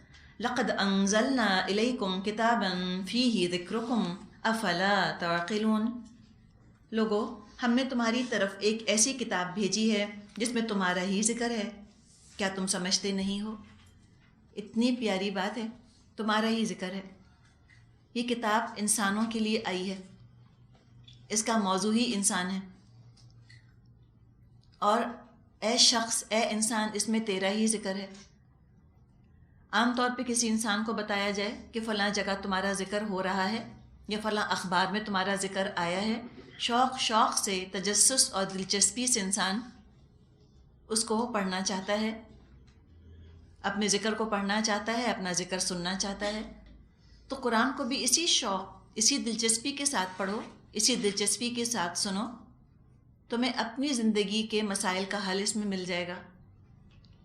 Speaker 1: لَقَدْ أَنزَلْنَا إِلَيْكُمْ كِتَابًا فِيهِ ذِكْرُكُمْ أَفَلَا تَعْقِلُونَ، لوگو ہم نے تمہاری طرف ایک ایسی کتاب بھیجی ہے جس میں تمہارا ہی ذکر ہے، کیا تم سمجھتے نہیں ہو؟ اتنی پیاری بات ہے، تمہارا ہی ذکر ہے۔ یہ کتاب انسانوں کے لیے آئی ہے، اس کا موضوع ہی انسان ہے، اور اے شخص، اے انسان، اس میں تیرا ہی ذکر ہے۔ عام طور پہ کسی انسان کو بتایا جائے کہ فلاں جگہ تمہارا ذکر ہو رہا ہے یا فلاں اخبار میں تمہارا ذکر آیا ہے، شوق سے، تجسس اور دلچسپی سے انسان اس کو پڑھنا چاہتا ہے، اپنے ذکر کو پڑھنا چاہتا ہے، اپنا ذکر سننا چاہتا ہے۔ تو قرآن کو بھی اسی شوق، اسی دلچسپی کے ساتھ پڑھو، اسی دلچسپی کے ساتھ سنو، تمہیں اپنی زندگی کے مسائل کا حل اس میں مل جائے گا۔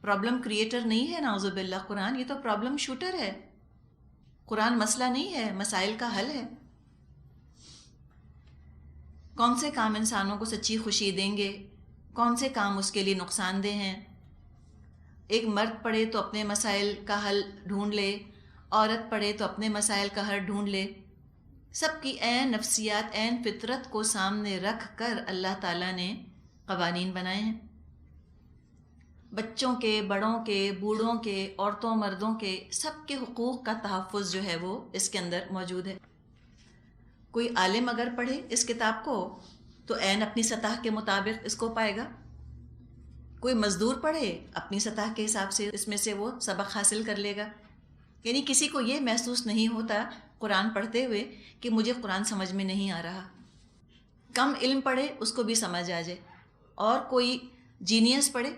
Speaker 1: پرابلم کریٹر نہیں ہے نعوذ باللہ قرآن، یہ تو پرابلم شوٹر ہے۔ قرآن مسئلہ نہیں ہے، مسائل کا حل ہے۔ کون سے کام انسانوں کو سچی خوشی دیں گے، کون سے کام اس کے لیے نقصان دہ ہیں۔ ایک مرد پڑھے تو اپنے مسائل کا حل ڈھونڈ لے، عورت پڑھے تو اپنے مسائل کا حل ڈھونڈ لے۔ سب کی عین نفسیات، عین فطرت کو سامنے رکھ کر اللہ تعالیٰ نے قوانین بنائے ہیں۔ بچوں کے، بڑوں کے، بوڑھوں کے، عورتوں مردوں کے، سب کے حقوق کا تحفظ جو ہے وہ اس کے اندر موجود ہے۔ کوئی عالم اگر پڑھے اس کتاب کو تو عین اپنی سطح کے مطابق اس کو پائے گا، کوئی مزدور پڑھے اپنی سطح کے حساب سے اس میں سے وہ سبق حاصل کر لے گا۔ یعنی کسی کو یہ محسوس نہیں ہوتا قرآن پڑھتے ہوئے کہ مجھے قرآن سمجھ میں نہیں آ رہا۔ کم علم پڑھے اس کو بھی سمجھ آ جائے، اور کوئی جینیس پڑھے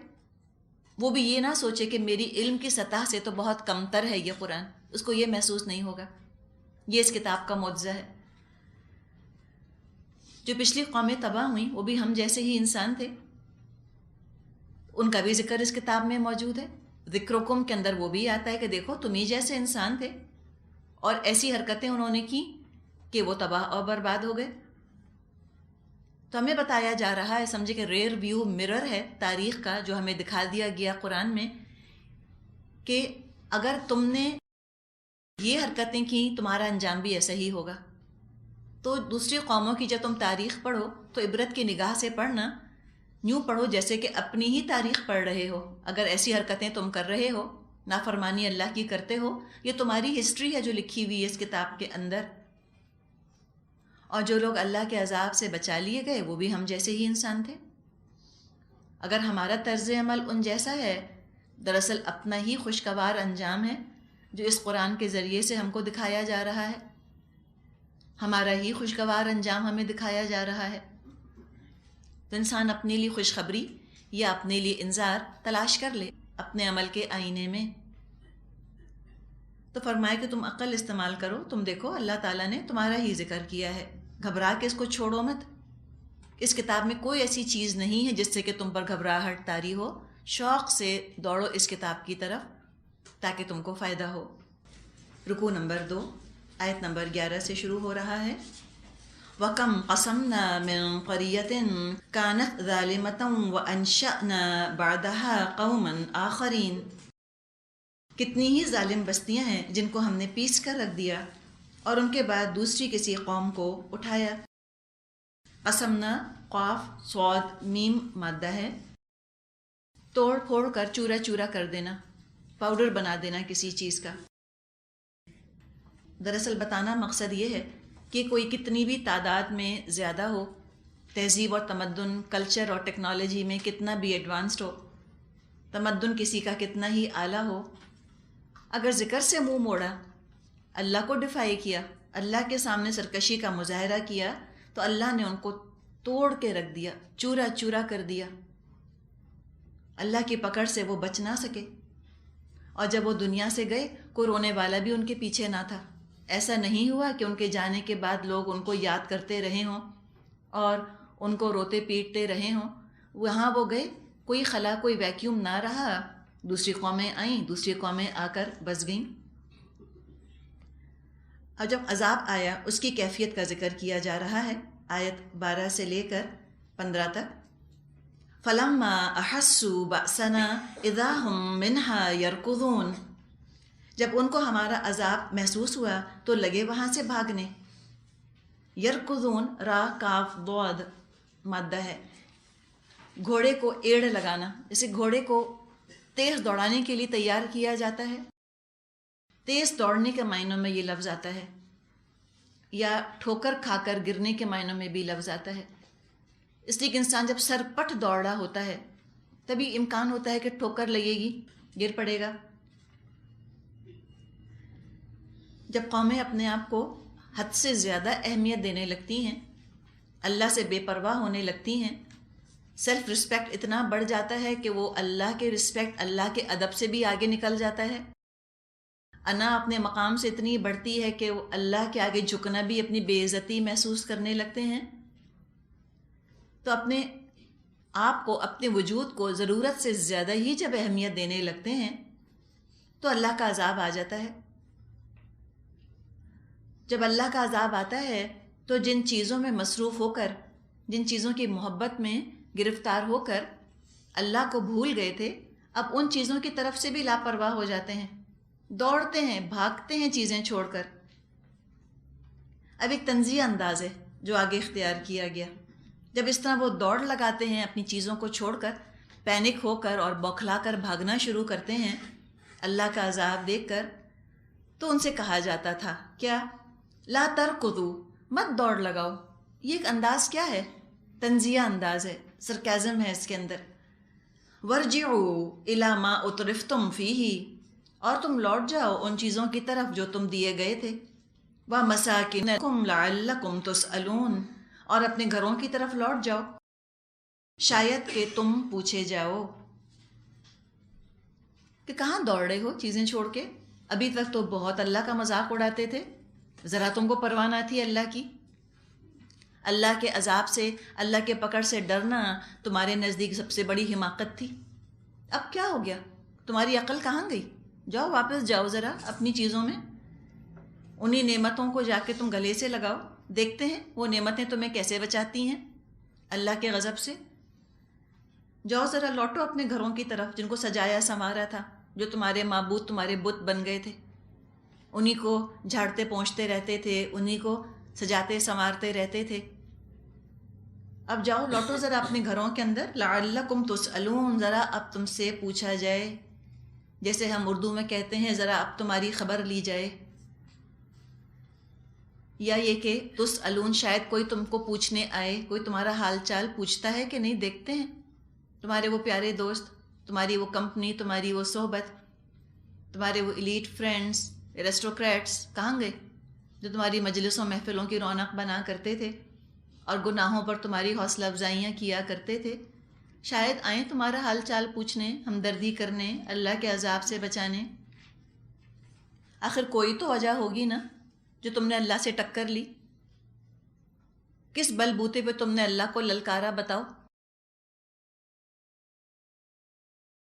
Speaker 1: وہ بھی یہ نہ سوچے کہ میری علم کی سطح سے تو بہت کم تر ہے یہ قرآن، اس کو یہ محسوس نہیں ہوگا۔ یہ اس کتاب کا معجزہ ہے۔ جو پچھلی قومیں تباہ ہوئیں وہ بھی ہم جیسے ہی انسان تھے، ان کا بھی ذکر اس کتاب میں موجود ہے۔ ذکرکم کے اندر وہ بھی آتا ہے کہ دیکھو تم ہی جیسے انسان تھے اور ایسی حرکتیں انہوں نے کی کہ وہ تباہ اور برباد ہو گئے۔ تو ہمیں بتایا جا رہا ہے، سمجھے کہ ریئر ویو مرر ہے تاریخ کا جو ہمیں دکھا دیا گیا قرآن میں، کہ اگر تم نے یہ حرکتیں کی تمہارا انجام بھی ایسا ہی ہوگا۔ تو دوسری قوموں کی جب تم تاریخ پڑھو تو عبرت کی نگاہ سے پڑھنا، یوں پڑھو جیسے کہ اپنی ہی تاریخ پڑھ رہے ہو۔ اگر ایسی حرکتیں تم کر رہے ہو، نافرمانی اللہ کی کرتے ہو، یہ تمہاری ہسٹری ہے جو لکھی ہوئی ہے اس کتاب کے اندر۔ اور جو لوگ اللہ کے عذاب سے بچا لیے گئے وہ بھی ہم جیسے ہی انسان تھے۔ اگر ہمارا طرز عمل ان جیسا ہے، دراصل اپنا ہی خوشگوار انجام ہے جو اس قرآن کے ذریعے سے ہم کو دکھایا جا رہا ہے۔ ہمارا ہی خوشگوار انجام ہمیں دکھایا جا رہا ہے۔ تو انسان اپنے لیے خوشخبری یا اپنے لیے انذار تلاش کر لے اپنے عمل کے آئینے میں۔ تو فرمایا کہ تم عقل استعمال کرو، تم دیکھو اللہ تعالیٰ نے تمہارا ہی ذکر کیا ہے۔ گھبرا کے اس کو چھوڑو مت. اس کتاب میں کوئی ایسی چیز نہیں ہے جس سے کہ تم پر گھبراہٹ طاری ہو. شوق سے دوڑو اس کتاب کی طرف تاکہ تم کو فائدہ ہو. رکوع نمبر 2 آیت نمبر 11 سے شروع ہو رہا ہے. وَكَمْ قَصَمْنَا مِنْ قَرْيَةٍ كَانَتْ ظَالِمَةً وَأَنْشَأْنَا بَعْدَهَا قَوْمًا آخَرِينَ. کتنی ہی ظالم بستیاں ہیں جن کو ہم نے پیس کر رکھ دیا اور ان کے بعد دوسری کسی قوم کو اٹھایا. قسمنا قاف صاد میم مادہ ہے. توڑ پھوڑ کر چورا چورا کر دینا، پاؤڈر بنا دینا کسی چیز کا. دراصل بتانا مقصد یہ ہے کہ کوئی کتنی بھی تعداد میں زیادہ ہو، تہذیب اور تمدن، کلچر اور ٹیکنالوجی میں کتنا بھی ایڈوانسڈ ہو، تمدن کسی کا کتنا ہی اعلیٰ ہو، اگر ذکر سے منہ موڑا، اللہ کو ڈیفائی کیا، اللہ کے سامنے سرکشی کا مظاہرہ کیا، تو اللہ نے ان کو توڑ کے رکھ دیا، چورا چورا کر دیا. اللہ کی پکڑ سے وہ بچ نہ سکے. اور جب وہ دنیا سے گئے کوئی رونے والا بھی ان کے پیچھے نہ تھا. ایسا نہیں ہوا کہ ان کے جانے کے بعد لوگ ان کو یاد کرتے رہے ہوں اور ان کو روتے پیٹتے رہے ہوں. وہاں وہ گئے، کوئی خلا، کوئی ویکیوم نہ رہا. دوسری قومیں آئیں، دوسری قومیں آ کر بس گئیں. اور جب عذاب آیا اس کی کیفیت کا ذکر کیا جا رہا ہے آیت 12 سے لے کر 15 تک. فَلَمَّا أَحَسُّوا بَأْسَنَا إِذَا هُمْ مِنْهَا يَرْكُضُونَ. جب ان کو ہمارا عذاب محسوس ہوا تو لگے وہاں سے بھاگنے. یرکضون را کاف ضاد مادہ ہے. گھوڑے کو ایڑ لگانا، جیسے گھوڑے کو تیز دوڑانے کے لیے تیار کیا جاتا ہے. تیز دوڑنے کے معنوں میں یہ لفظ آتا ہے، یا ٹھوکر کھا کر گرنے کے معنوں میں بھی لفظ آتا ہے. اس لیے کہ انسان جب سر پٹ دوڑ رہا ہوتا ہے تبھی امکان ہوتا ہے کہ ٹھوکر لگے گی، گر پڑے گا. جب قومیں اپنے آپ کو حد سے زیادہ اہمیت دینے لگتی ہیں، اللہ سے بے پرواہ ہونے لگتی ہیں، سیلف رسپیکٹ اتنا بڑھ جاتا ہے کہ وہ اللہ کے رسپیکٹ، اللہ کے ادب سے بھی آگے نکل جاتا ہے. انا اپنے مقام سے اتنی بڑھتی ہے کہ وہ اللہ کے آگے جھکنا بھی اپنی بے عزتی محسوس کرنے لگتے ہیں. تو اپنے آپ کو، اپنے وجود کو ضرورت سے زیادہ ہی جب اہمیت دینے لگتے ہیں تو اللہ کا عذاب آ جاتا ہے. جب اللہ کا عذاب آتا ہے تو جن چیزوں میں مصروف ہو کر، جن چیزوں کی محبت میں گرفتار ہو کر اللہ کو بھول گئے تھے، اب ان چیزوں کی طرف سے بھی لاپرواہ ہو جاتے ہیں، دوڑتے ہیں، بھاگتے ہیں چیزیں چھوڑ کر. اب ایک طنزیہ انداز ہے جو آگے اختیار کیا گیا. جب اس طرح وہ دوڑ لگاتے ہیں اپنی چیزوں کو چھوڑ کر، پینک ہو کر اور بوکھلا کر بھاگنا شروع کرتے ہیں اللہ کا عذاب دیکھ کر، تو ان سے کہا جاتا تھا کیا؟ لا ترکضوا، مت دوڑ لگاؤ. یہ ایک انداز کیا ہے؟ طنزیہ انداز ہے، سرکازم ہے اس کے اندر. ورجعوا الی ما اترفتم فیہ، اور تم لوٹ جاؤ ان چیزوں کی طرف جو تم دیے گئے تھے. ومساکنکم لعلکم تسألون، اور اپنے گھروں کی طرف لوٹ جاؤ شاید کہ تم پوچھے جاؤ کہ کہاں دوڑ رہے ہو چیزیں چھوڑ کے. ابھی تک تو بہت اللہ کا مذاق اڑاتے تھے، ذرا تم کو پرواہ نہ تھی اللہ کی. اللہ کے عذاب سے، اللہ کے پکڑ سے ڈرنا تمہارے نزدیک سب سے بڑی حماقت تھی. اب کیا ہو گیا؟ تمہاری عقل کہاں گئی؟ جاؤ واپس جاؤ ذرا اپنی چیزوں میں. انہی نعمتوں کو جا کے تم گلے سے لگاؤ، دیکھتے ہیں وہ نعمتیں تمہیں کیسے بچاتی ہیں اللہ کے غضب سے. جاؤ ذرا لوٹو اپنے گھروں کی طرف جن کو سجایا سنوارا تھا، جو تمہارے معبود، تمہارے بت بن گئے تھے. انہی کو جھاڑتے پونچھتے رہتے تھے، انہی کو سجاتے سنوارتے رہتے تھے. اب جاؤ لوٹو ذرا اپنے گھروں کے اندر. لعلکم تسألون، ذرا اب تم سے پوچھا جائے، جیسے ہم اردو میں کہتے ہیں ذرا اب تمہاری خبر لی جائے. یا یہ کہ تسألون، شاید کوئی تم کو پوچھنے آئے، کوئی تمہارا حال چال پوچھتا ہے کہ نہیں. دیکھتے ہیں تمہارے وہ پیارے دوست، تمہاری وہ کمپنی، تمہاری وہ صحبت، تمہارے وہ ایلیٹ فرینڈز، ایرسٹوکریٹس کہاں گئے جو تمہاری مجلسوں محفلوں کی رونق بنا کرتے تھے اور گناہوں پر تمہاری حوصلہ افزائیاں کیا کرتے تھے. شاید آئیں تمہارا حال چال پوچھنے، ہمدردی کرنے، اللہ کے عذاب سے بچانے. آخر کوئی تو وجہ ہوگی نا جو تم نے اللہ سے ٹکر لی. کس بل بوتے پہ تم نے اللہ کو للکارا بتاؤ؟